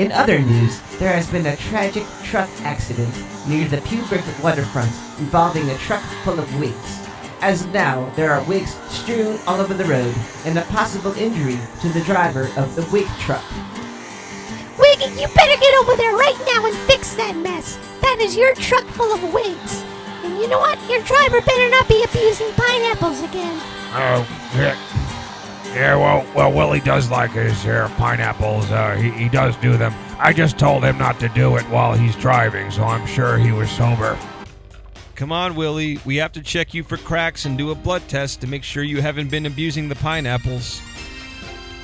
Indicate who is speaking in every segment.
Speaker 1: In other news, there has been a tragic truck accident near the Pewbrick waterfront involving a truck full of wigs. As of now, there are wigs strewn all over the road and a possible injury to the driver of the wig truck.
Speaker 2: Wiggy, you better get over there right now and fix that mess. That is your truck full of wigs. And you know what? Your driver better not be abusing pineapples again.
Speaker 3: Oh, yeah, well, Willy does like his pineapples. He does do them. I just told him not to do it while he's driving, so I'm sure he was sober.
Speaker 4: Come on, Willy. We have to check you for cracks and do a blood test to make sure you haven't been abusing the pineapples.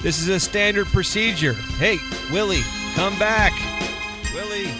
Speaker 4: This is a standard procedure. Hey, Willy, come back. Willy.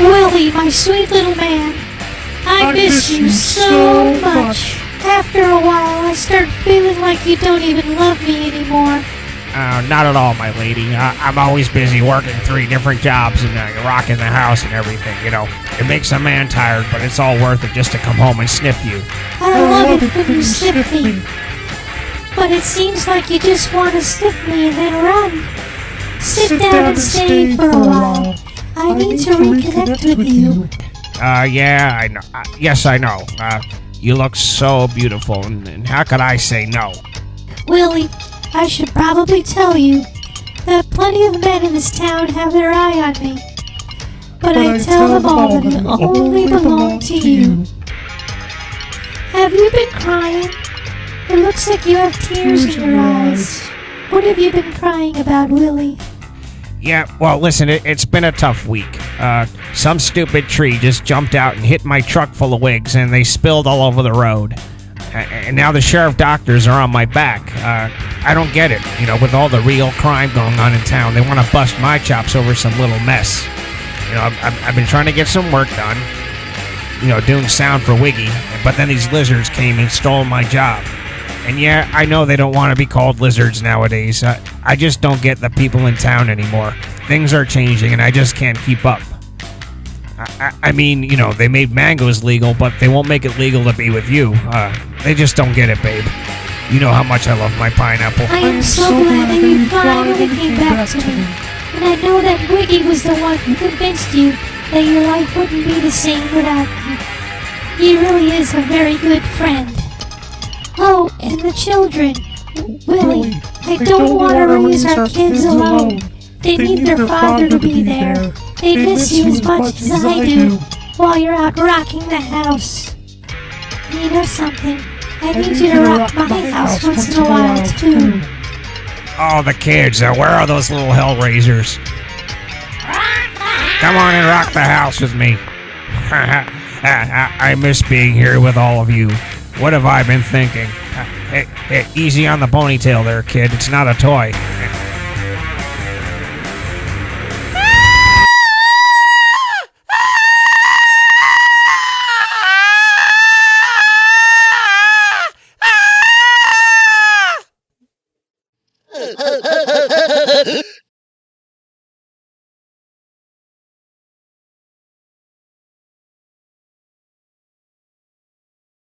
Speaker 2: Willy, my sweet little man, I miss you so much. After a while, I start feeling like you don't even love me anymore.
Speaker 3: Not at all, my lady. I'm always busy working 3 different jobs and rocking the house and everything. You know, it makes a man tired, but it's all worth it just to come home and sniff you.
Speaker 2: I love it when you sniff me. But it seems like you just want to sniff me and then run. Sit down and stay for a while. I need to reconnect with you.
Speaker 3: Yeah, I know. Yes, I know. You look so beautiful, and how could I say no?
Speaker 2: Willy, I should probably tell you that plenty of men in this town have their eye on me. But I tell them all that I only belong to you. Have you been crying? It looks like you have tears in your eyes. What have you been crying about, Willy?
Speaker 3: Yeah, well, listen, it's been a tough week. Some stupid tree just jumped out and hit my truck full of wigs, and they spilled all over the road. And now the sheriff doctors are on my back. I don't get it. You know, with all the real crime going on in town, they want to bust my chops over some little mess. You know, I've been trying to get some work done, you know, doing sound for Wiggy, but then these lizards came and stole my job. And yeah, I know they don't want to be called lizards nowadays. I just don't get the people in town anymore. Things are changing, and I just can't keep up. I mean, you know, they made mangoes legal, but they won't make it legal to be with you. They just don't get it, babe. You know how much I love my pineapple.
Speaker 2: I am so glad that you finally came back to me. And I know that Wiggy was the one who convinced you that your life wouldn't be the same without me. He really is a very good friend. Oh, and the children. Willy, I don't want to raise our kids alone. They need their father to be there. They miss you as much as I do while you're out rocking the house. And you know something? I need you to rock my house once in a while, too.
Speaker 3: Oh, the kids. Where are those little hellraisers? Come on and rock the house with me. I miss being here with all of you. What have I been thinking? Hey, easy on the ponytail there, kid. It's not a toy.